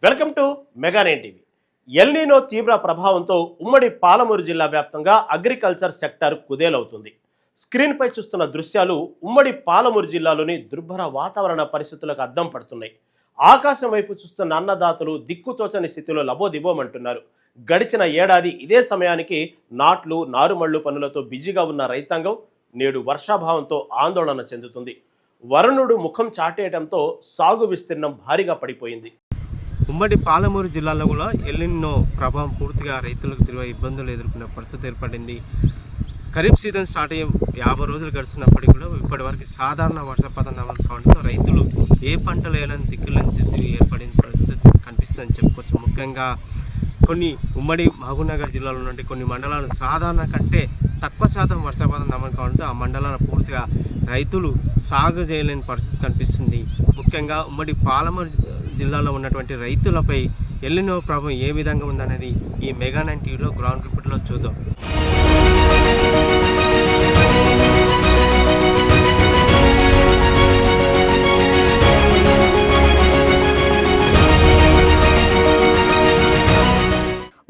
Welcome to mega nine TV. El Niño తీవ్ర ప్రభావంతో ఉమ్మడి పాలమూరు జిల్లా వ్యాప్తంగా అగ్రికల్చర్ సెక్టర్ కుదేలవుతుంది. స్క్రీన్ పై చూస్తున్న దృశ్యాలు ఉమ్మడి పాలమూరు జిల్లాలోని దుర్భర వాతావరణ పరిస్థితులకు అద్దం పడుతున్నాయి. ఆకాశం వైపు చూస్తున్న అన్నదాతలు దిక్కుతోచని స్థితిలో లబోదిబోమంటున్నారు. గడిచిన ఏడాది ఇదే సమయానికి నాట్లు నారుమళ్లు పనులతో బిజీగా ఉన్న రైతాంగం నేడు వర్షాభావంతో ఆందోళన చెందుతుంది. వరుణుడు ముఖం చాటేయడంతో సాగు విస్తీర్ణం భారీగా పడిపోయింది. ఉమ్మడి పాలమూరు జిల్లాలో కూడా ఎల్నినో ప్రభావం పూర్తిగా రైతులకు తీవ్ర ఇబ్బందులు ఎదుర్కొనే పరిస్థితి ఏర్పడింది. ఖరీఫ్ సీజన్ స్టార్ట్ అయ్యి 50 రోజులు గడిచినప్పటికీ కూడా ఇప్పటి వరకు సాధారణ వర్షపాతం నమోదు కావడంతో రైతులు ఏ పంటలు వేయాలని దిక్కులని స్థితి ఏర్పడిన పరిస్థితి కనిపిస్తుందని చెప్పుకోవచ్చు. ముఖ్యంగా కొన్ని ఉమ్మడి మహబూబ్నగర్ జిల్లాలో నుండి కొన్ని మండలాలు సాధారణ కంటే తక్కువ శాతం వర్షపాతం నమోదు కావడంతో ఆ మండలాల పూర్తిగా రైతులు సాగు చేయలేని పరిస్థితి కనిపిస్తుంది. ముఖ్యంగా ఉమ్మడి పాలమూరు జిల్లాలో ఉన్నటువంటి రైతులపై ఎల్నినో ప్రభావం ఏ విధంగా ఉందనేది ఈ మెగా నైన్ టీవీలో గ్రౌండ్ రిపోర్ట్లో చూద్దాం.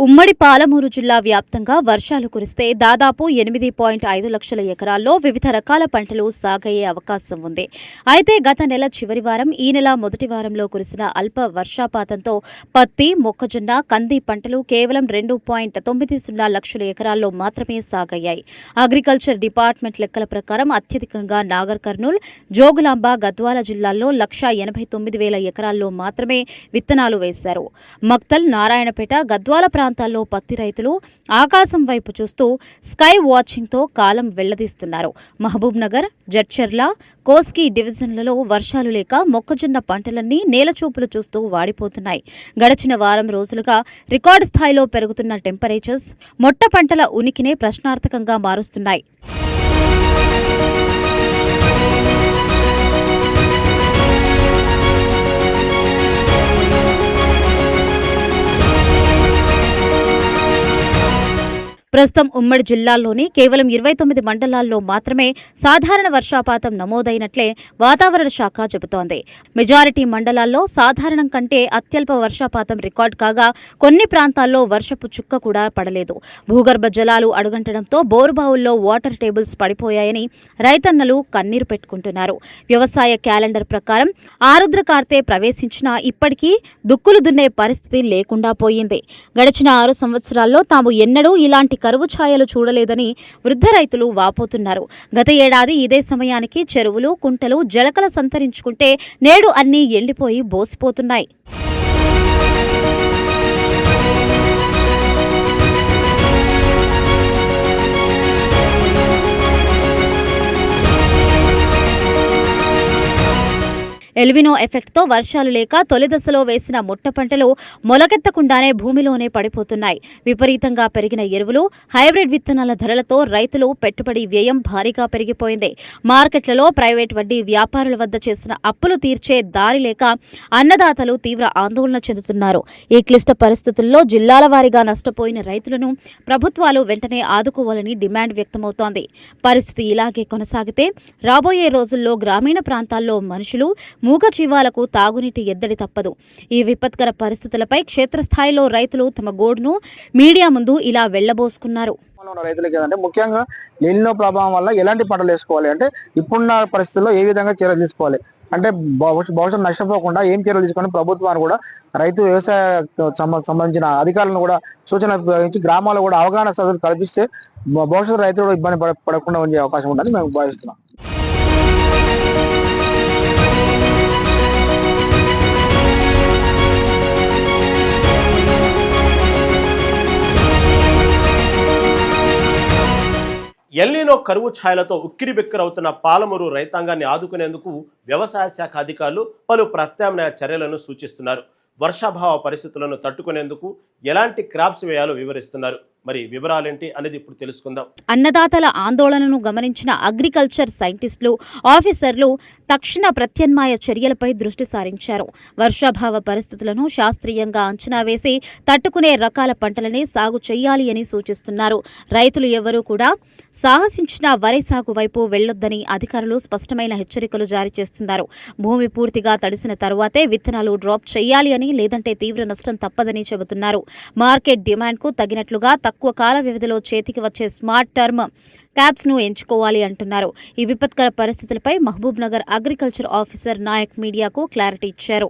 ఉమ్మడి పాలమూరు జిల్లా వ్యాప్తంగా వర్షాలు కురిస్తే దాదాపు 8.5 లక్షల ఎకరాల్లో వివిధ రకాల పంటలు సాగయ్యే అవకాశం ఉంది. అయితే గత నెల చివరి వారం, ఈ నెల మొదటి వారంలో కురిసిన అల్ప వర్షపాతంతో పత్తి, మొక్కజొన్న, కంది పంటలు కేవలం 2.90 లక్షల ఎకరాల్లో మాత్రమే సాగయ్యాయి. అగ్రికల్చర్ డిపార్ట్మెంట్ లెక్కల ప్రకారం అత్యధికంగా నాగర్ కర్నూల్, జోగులాంబ, గద్వాల జిల్లాల్లో 1,89,000 ఎకరాల్లో మాత్రమే విత్తనాలు వేశారు. మక్తల్, నారాయణపేట, గద్వాల ప్రాంతాల్లో పత్తి రైతులు ఆకాశం వైపు చూస్తూ స్కై వాచింగ్తో కాలం వెళ్లదీస్తున్నారు. మహబూబ్ నగర్, జడ్చర్ల, కోస్గి డివిజన్లలో వర్షాలు లేక మొక్కజొన్న పంటలన్నీ నేలచూపులు చూస్తూ వాడిపోతున్నాయి. గడిచిన వారం రోజులుగా రికార్డు స్థాయిలో పెరుగుతున్న టెంపరేచర్స్ మొట్ట పంటల ఉనికినే ప్రశ్నార్థకంగా మారుస్తున్నాయి. ప్రస్తుతం ఉమ్మడి జిల్లాల్లోని కేవలం 29 మండలాల్లో మాత్రమే సాధారణ వర్షపాతం నమోదైనట్లే వాతావరణ శాఖ చెబుతోంది. మెజారిటీ మండలాల్లో సాధారణం కంటే అత్యల్ప వర్షపాతం రికార్డు కాగా కొన్ని ప్రాంతాల్లో వర్షపు చుక్క కూడా పడలేదు. భూగర్భ జలాలు అడుగంటడంతో బోరుబావుల్లో వాటర్ టేబుల్స్ పడిపోయాయని రైతన్నలు కన్నీరు పెట్టుకుంటున్నారు. వ్యవసాయ క్యాలెండర్ ప్రకారం ఆరుద్ర కార్తె ప్రవేశించినా ఇప్పటికీ దుక్కులు దున్నే పరిస్థితి లేకుండా పోయింది. గడిచిన 6 సంవత్సరాల్లో తాము ఎన్నడూ ఇలాంటి కరువు ఛాయలు చూడలేదని వృద్ధ రైతులు వాపోతున్నారు. గత ఏడాది ఇదే సమయానికి చెరువులు, కుంటలు జలకల సంతరించుకుంటే నేడు అన్నీ ఎండిపోయి బోసిపోతున్నాయి. ఎల్నినో ఎఫెక్ట్తో వర్షాలు లేక తొలి దశలో వేసిన ముట్ట పంటలు మొలకెత్తకుండానే భూమిలోనే పడిపోతున్నాయి. విపరీతంగా పెరిగిన ఎరువులు, హైబ్రిడ్ విత్తనాల ధరలతో రైతులు పెట్టుబడి వ్యయం భారీగా పెరిగిపోయింది. మార్కెట్లలో ప్రైవేట్ వడ్డీ వ్యాపారుల వద్ద చేసిన అప్పులు తీర్చే దారి లేక అన్నదాతలు తీవ్ర ఆందోళన చెందుతున్నారు. ఈ క్లిష్ట పరిస్థితుల్లో జిల్లాల వారీగా నష్టపోయిన రైతులను ప్రభుత్వాలు వెంటనే ఆదుకోవాలని డిమాండ్ వ్యక్తమవుతోంది. పరిస్థితి ఇలాగే కొనసాగితే రాబోయే రోజుల్లో గ్రామీణ ప్రాంతాల్లో మనుషులు, మూగజీవాలకు తాగునీటి ఎద్దడి తప్పదు. ఈ విపత్కర పరిస్థితులపై క్షేత్రస్థాయిలో రైతులు తమ గోడును మీడియా ముందు ఇలా వెళ్లబోసుకున్నారు. రైతులకి ఏదంటే ముఖ్యంగా ఎల్నినో ప్రభావం వల్ల ఎలాంటి పంటలు వేసుకోవాలి అంటే ఇప్పుడున్న పరిస్థితుల్లో ఏ విధంగా చర్యలు తీసుకోవాలి అంటే భవిష్యత్తు నష్టపోకుండా ఏం చర్యలు తీసుకొని ప్రభుత్వాన్ని కూడా రైతు వ్యవసాయ సంబంధించిన అధికారులను కూడా సూచనలు ఉపయోగించి గ్రామాల్లో కూడా అవగాహన సదుపాయాలు కల్పిస్తే భవిష్యత్తు రైతులు ఇబ్బంది పడకుండా ఉండే అవకాశం ఉందని మేము భావిస్తున్నాం. ఎల్నినో కరువు ఛాయలతో ఉక్కిరిబిక్కిరవుతున్న పాలమూరు రైతాంగాన్ని ఆదుకునేందుకు వ్యవసాయ శాఖ అధికారులు పలు ప్రత్యామ్నాయ చర్యలను సూచిస్తున్నారు. వర్షాభావ పరిస్థితులను తట్టుకునేందుకు ఎలాంటి క్రాప్స్ వేయాలో వివరిస్తున్నారు. మరి వివరాలేంటి అనేది ఇప్పుడు తెలుసుకుందాం. అన్నదాతల ఆందోళనను గమనించిన అగ్రికల్చర్ సైంటిస్టులు, ఆఫీసర్లు తక్షణ ప్రత్యామ్నాయ చర్యలపై దృష్టి సారించారు. వర్షాభావ పరిస్థితులను శాస్త్రీయంగా అంచనా వేసి తట్టుకునే రకాల పంటలనే సాగు చేయాలి అని సూచిస్తున్నారు. రైతులు ఎవరూ కూడా సాహసించిన వరి సాగు వైపు వెళ్లొద్దని అధికారులు స్పష్టమైన హెచ్చరికలు జారీ చేస్తున్నారు. భూమి పూర్తిగా తడిసిన తరువాతే విత్తనాలు డ్రాప్ చేయాలి అని, లేదంటే తీవ్ర నష్టం తప్పదని చెబుతున్నారు. మార్కెట్ డిమాండ్కు తగినట్లుగా తక్కువ కాల వ్యవధిలో చేతికి వచ్చే స్మార్ట్ టర్మ్ క్యాప్స్ ను ఎంచుకోవాలి అంటున్నారు. ఈ విపత్కర పరిస్థితులపై మహబూబ్ నగర్ అగ్రికల్చర్ ఆఫీసర్ నాయక్ మీడియాకు క్లారిటీ ఇచ్చారు.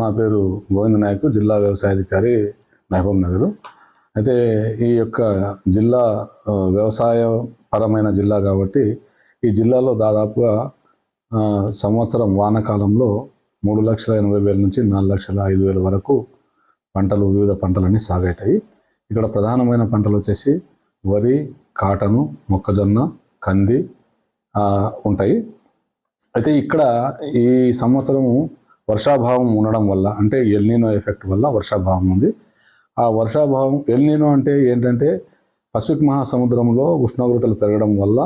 నా పేరు గోవింద నాయక్, జిల్లా వ్యవసాయ అధికారి మహబూబ్ నగర్. అయితే ఈ యొక్క జిల్లా వ్యవసాయ పరమైన జిల్లా కాబట్టి ఈ జిల్లాలో దాదాపుగా సంవత్సరం వానాకాలంలో 3,80,000 నుంచి 4,05,000 వరకు పంటలు, వివిధ పంటలన్నీ సాగవుతాయి. ఇక్కడ ప్రధానమైన పంటలు వచ్చేసి వరి, కాటను, మొక్కజొన్న, కంది ఉంటాయి. అయితే ఇక్కడ ఈ సంవత్సరము వర్షాభావం ఉండడం వల్ల, అంటే ఎల్నినో ఎఫెక్ట్ వల్ల వర్షాభావం ఉంది. ఆ వర్షాభావం ఎల్నినో అంటే ఏంటంటే పసిఫిక్ మహాసముద్రంలో ఉష్ణోగ్రతలు పెరగడం వల్ల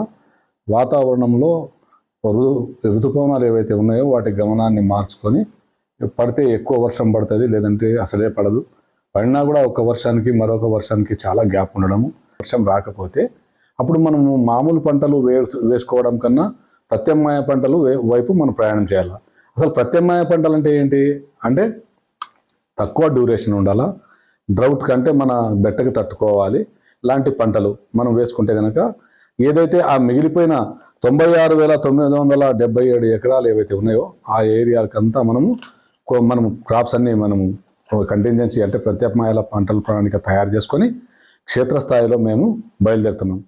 వాతావరణంలో ఋతుపవనాలు ఏవైతే ఉన్నాయో వాటి గమనాన్ని మార్చుకొని పడితే ఎక్కువ వర్షం పడుతుంది, లేదంటే అసలే పడదు. పడినా కూడా ఒక వర్షానికి మరొక వర్షానికి చాలా గ్యాప్ ఉండడము. వర్షం రాకపోతే అప్పుడు మనము మామూలు పంటలు వేసుకోవడం కన్నా ప్రత్యామ్నాయ పంటలు వైపు మనం ప్రయాణం చేయాలి. అసలు ప్రత్యామ్నాయ పంటలు అంటే ఏంటి అంటే తక్కువ డ్యూరేషన్ ఉండాలా, డ్రౌట్ కంటే మన బెట్టకి తట్టుకోవాలి. ఇలాంటి పంటలు మనం వేసుకుంటే కనుక ఏదైతే ఆ మిగిలిపోయిన 96,977 ఎకరాలు ఏవైతే ఉన్నాయో ఆ ఏరియాకంతా మనము క్రాప్స్ అన్ని మనము కంటింజెన్సీ అంటే ప్రత్యామ్నాయాల పంటల ప్రణాళిక తయారు చేసుకొని క్షేత్రస్థాయిలో మేము బయలుదేరుతున్నాం.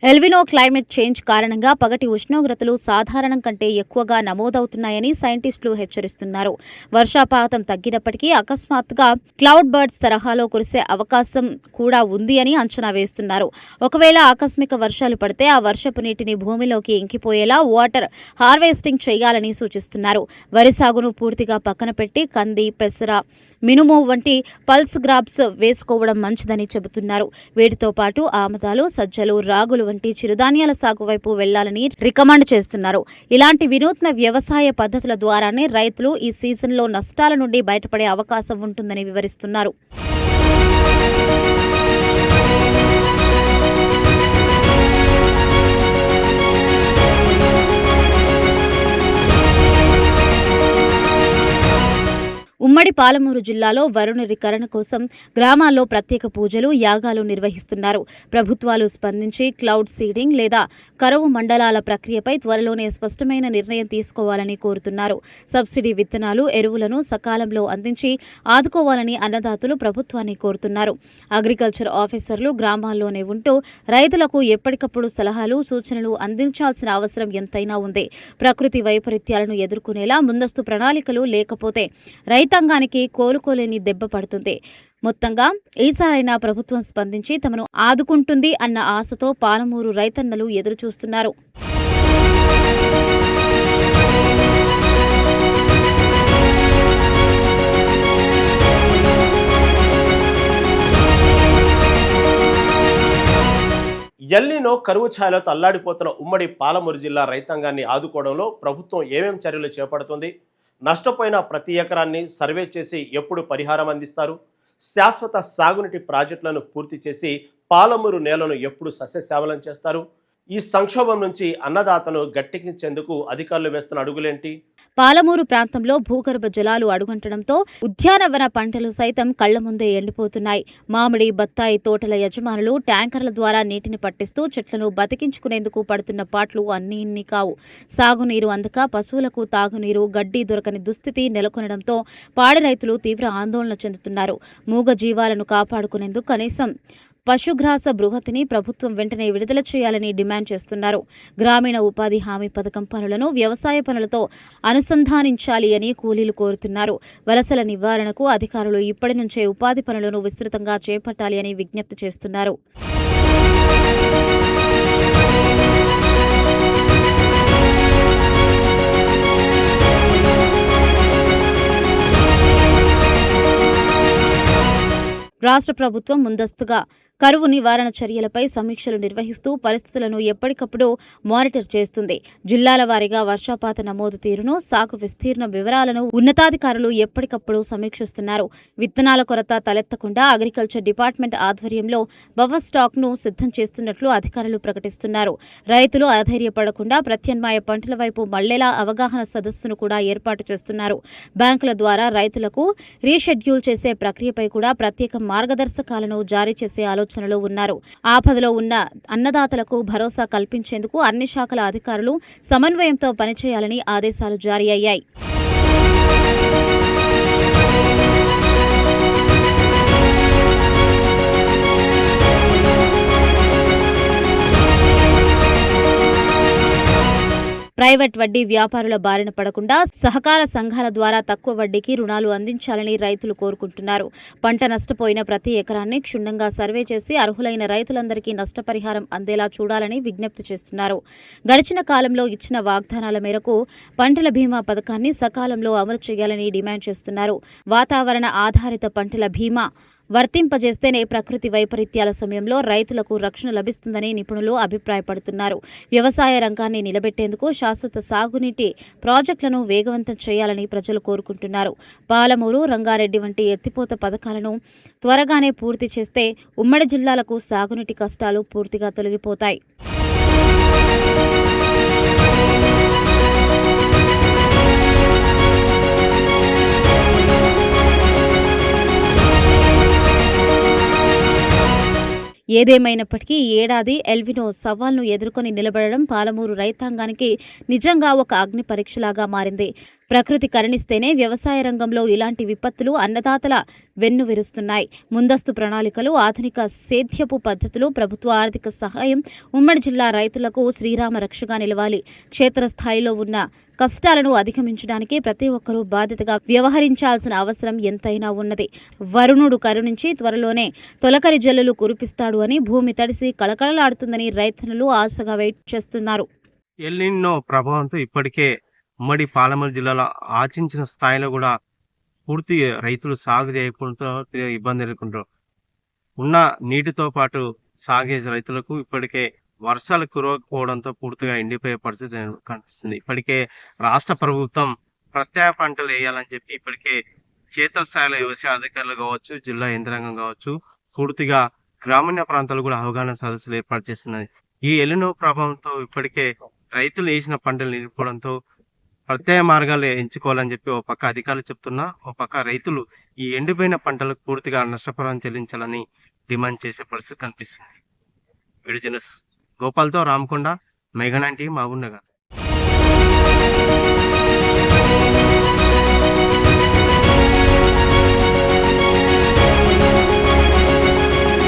ఎల్నినో క్లైమేట్ చేంజ్ కారణంగా పగటి ఉష్ణోగ్రతలు సాధారణం కంటే ఎక్కువగా నమోదవుతున్నాయని సైంటిస్టులు హెచ్చరిస్తున్నారు. వర్షపాతం తగ్గినప్పటికీ అకస్మాత్తుగా క్లౌడ్ బర్డ్స్ తరహాలో కురిసే అవకాశం కూడా ఉంది అని అంచనా వేస్తున్నారు. ఒకవేళ ఆకస్మిక వర్షాలు పడితే ఆ వర్షపు నీటిని భూమిలోకి ఇంకిపోయేలా వాటర్ హార్వెస్టింగ్ చేయాలని సూచిస్తున్నారు. వరి సాగును పూర్తిగా పక్కన పెట్టి కంది, పెసర, మినుము వంటి పల్స్ గ్రాప్స్ వేసుకోవడం మంచిదని చెబుతున్నారు. వీటితో పాటు ఆముదాలు, సజ్జలు, రాగులు వంటి చిరుధాన్యాల సాగు వైపు వెళ్లాలని రికమెండ్ చేస్తున్నారు. ఇలాంటి వినూత్న వ్యవసాయ పద్ధతుల ద్వారానే రైతులు ఈ సీజన్లో నష్టాల నుండి బయటపడే అవకాశం ఉంటుందని వివరిస్తున్నారు. ఉమ్మడి పాలమూరు జిల్లాలో వరుణీకరణ కోసం గ్రామాల్లో ప్రత్యేక పూజలు, యాగాలు నిర్వహిస్తున్నారు. ప్రభుత్వాలు స్పందించి క్లౌడ్ సీడింగ్ లేదా కరువు మండలాల ప్రక్రియపై త్వరలోనే స్పష్టమైన నిర్ణయం తీసుకోవాలని కోరుతున్నారు. సబ్సిడీ విత్తనాలు, ఎరువులను సకాలంలో అందించి ఆదుకోవాలని అన్నదాతలు ప్రభుత్వాన్ని కోరుతున్నారు. అగ్రికల్చర్ ఆఫీసర్లు గ్రామాల్లోనే ఉంటూ రైతులకు ఎప్పటికప్పుడు సలహాలు, సూచనలు అందించాల్సిన అవసరం ఎంతైనా ఉంది. ప్రకృతి వైపరీత్యాలను ఎదుర్కొనేలా ముందస్తు ప్రణాళికలు లేకపోతే రైతాంగానికి కోలుకోలేని దెబ్బ పడుతుంది. మొత్తంగా ఈసారైనా ప్రభుత్వం స్పందించి తమను ఆదుకుంటుంది అన్న ఆశతో పాలమూరు రైతన్నలు ఎదురుచూస్తున్నారు. ఎల్నినో కరువు ఛాయలతో అల్లాడిపోతున్న ఉమ్మడి పాలమూరు జిల్లా రైతాంగాన్ని ఆదుకోవడంలో ప్రభుత్వం ఏమేం చర్యలు చేపడుతుంది? నష్టపోయిన ప్రతి ఎకరాన్ని సర్వే చేసి ఎప్పుడు పరిహారం అందిస్తారు? శాశ్వత సాగునీటి ప్రాజెక్టులను పూర్తి చేసి పాలమూరు నేలను ఎప్పుడు సస్యశ్యామలం చేస్తారు? ఈ సంక్షోభం నుంచి అన్నదాతను గట్టెక్కించేందుకు అధికారులు వేస్తున్న అడుగులేంటి? పాలమూరు ప్రాంతంలో భూగర్భ జలాలు అడుగంటడంతో ఉద్యానవన పంటలు సైతం కళ్ల ముందే ఎండిపోతున్నాయి. మామిడి, బత్తాయి తోటల యజమానులు ట్యాంకర్ల ద్వారా నీటిని పట్టిస్తూ చెట్లను బతికించుకునేందుకు పడుతున్న పాట్లు అన్నీ కావు. సాగునీరు అందక పశువులకు తాగునీరు, గడ్డి దొరకని దుస్థితి నెలకొనడంతో పాడి రైతులు తీవ్ర ఆందోళన చెందుతున్నారు. మూగ జీవాలను కాపాడుకునేందుకు కనీసం పశుగ్రాస బృహతిని ప్రభుత్వం వెంటనే విడుదల చేయాలని డిమాండ్ చేస్తున్నారు. గ్రామీణ ఉపాధి హామీ పథకం పనులను వ్యవసాయ పనులతో అనుసంధానించాలి అని కూలీలు కోరుతున్నారు. వలసల నివారణకు అధికారులు ఇప్పటి నుంచే ఉపాధి పనులను విస్తృతంగా చేపట్టాలి అని విజ్ఞప్తి చేస్తున్నారు. రాష్ట్ర ప్రభుత్వం ముందస్తుగా కరువు నివారణ చర్యలపై సమీక్షలు నిర్వహిస్తూ పరిస్థితులను ఎప్పటికప్పుడు మానిటర్ చేస్తుంది. జిల్లాల వారీగా వర్షపాత నమోదు తీరును, సాగు విస్తీర్ణ వివరాలను ఉన్నతాధికారులు ఎప్పటికప్పుడు సమీక్షిస్తున్నారు. విత్తనాల కొరత తలెత్తకుండా అగ్రికల్చర్ డిపార్ట్మెంట్ ఆధ్వర్యంలో బఫర్ స్టాక్ ను సిద్ధం చేస్తున్నట్లు అధికారులు ప్రకటిస్తున్నారు. రైతులు అధైర్యపడకుండా ప్రత్యామ్నాయ పంటల వైపు మళ్లేలా అవగాహన సదస్సును కూడా ఏర్పాటు చేస్తున్నారు. బ్యాంకుల ద్వారా రైతులకు రీషెడ్యూల్ చేసే ప్రక్రియపై కూడా ప్రత్యేక మార్గదర్శకాలను జారీ చేసే ఆలోచనలో ఉన్నారు. ఆపదలో ఉన్న అన్నదాతలకు భరోసా కల్పించేందుకు అన్ని శాఖల అధికారులు సమన్వయంతో పనిచేయాలని ఆదేశాలు జారీ అయ్యాయి. ప్రైవేట్ వడ్డీ వ్యాపారుల బారిన పడకుండా సహకార సంఘాల ద్వారా తక్కువ వడ్డీకి రుణాలు అందించాలని రైతులు కోరుకుంటున్నారు. పంట నష్టపోయిన ప్రతి ఎకరాన్ని క్షుణ్ణంగా సర్వే చేసి అర్హులైన రైతులందరికీ నష్టపరిహారం అందేలా చూడాలని విజ్ఞప్తి చేస్తున్నారు. గడిచిన కాలంలో ఇచ్చిన వాగ్దానాల మేరకు పంటల బీమా పథకాన్ని సకాలంలో అమలు చేయాలని డిమాండ్ చేస్తున్నారు. వాతావరణ ఆధారిత పంటల బీమా వర్తింపజేస్తేనే ప్రకృతి వైపరీత్యాల సమయంలో రైతులకు రక్షణ లభిస్తుందని నిపుణులు అభిప్రాయపడుతున్నారు. వ్యవసాయ రంగాన్ని నిలబెట్టేందుకు శాశ్వత సాగునీటి ప్రాజెక్టులను వేగవంతం చేయాలని ప్రజలు కోరుకుంటున్నారు. పాలమూరు, రంగారెడ్డి వంటి ఎత్తిపోత పథకాలను త్వరగానే పూర్తి చేస్తే ఉమ్మడి జిల్లాలకు సాగునీటి కష్టాలు పూర్తిగా తొలగిపోతాయి. ఏదేమైనప్పటికీ ఈ ఏడాది ఎల్నినో సవాల్ను ఎదుర్కొని నిలబడడం పాలమూరు రైతాంగానికి నిజంగా ఒక అగ్ని పరీక్షలాగా మారింది. ప్రకృతి కరుణిస్తేనే వ్యవసాయ రంగంలో ఇలాంటి విపత్తులు అన్నదాతల వెన్ను విరుస్తున్నాయి. ముందస్తు ప్రణాళికలు, ఆధునిక సేద్యపు పద్ధతులు, ప్రభుత్వ ఆర్థిక సహాయం ఉమ్మడి జిల్లా రైతులకు శ్రీరామ రక్షగా నిలవాలి. క్షేత్రస్థాయిలో ఉన్న కష్టాలను అధిగమించడానికి ప్రతి ఒక్కరూ బాధ్యతగా వ్యవహరించాల్సిన అవసరం ఎంతైనా ఉన్నది. వరుణుడు కరుణించి త్వరలోనే తొలకరి జల్లులు కురిపిస్తాడు అని భూమి తడిసి కళకళలాడుతుందని రైతన్నులు ఆశగా వెయిట్ చేస్తున్నారు. ఎల్నినో ప్రభావంతో ఇప్పటికే ఉమ్మడి పాలమూరు జిల్లాలో ఆశించిన స్థాయిలో కూడా పూర్తి రైతులు సాగు చేయకుండా ఇబ్బంది ఎదుర్కొంటారు. ఉన్న నీటితో పాటు సాగే రైతులకు ఇప్పటికే వర్షాలు కురవకపోవడంతో పూర్తిగా ఎండిపోయే పరిస్థితి కనిపిస్తుంది. ఇప్పటికే రాష్ట్ర ప్రభుత్వం ప్రత్యేక పంటలు వేయాలని చెప్పి ఇప్పటికే క్షేత్రస్థాయిలో వ్యవసాయ అధికారులు కావచ్చు, జిల్లా యంత్రాంగం కావచ్చు, పూర్తిగా గ్రామీణ ప్రాంతాలు కూడా అవగాహన సదస్సులు ఏర్పాటు చేస్తున్నది. ఈ ఎల్నినో ప్రభావంతో ఇప్పటికే రైతులు వేసిన పంటలు నిలిపోవడంతో ప్రత్యేక మార్గాలు ఎంచుకోవాలని చెప్పి ఓ పక్క అధికారులు చెప్తున్నా, ఓ పక్క రైతులు ఈ ఎండిపోయిన పంటలకు పూర్తిగా నష్టపరిహారం చెల్లించాలని డిమాండ్ చేసే పరిస్థితి కనిపిస్తుంది. విడిజినస్ గోపాల్తో రామకొండ, మెగా 9 మహబూబ్ నగర్.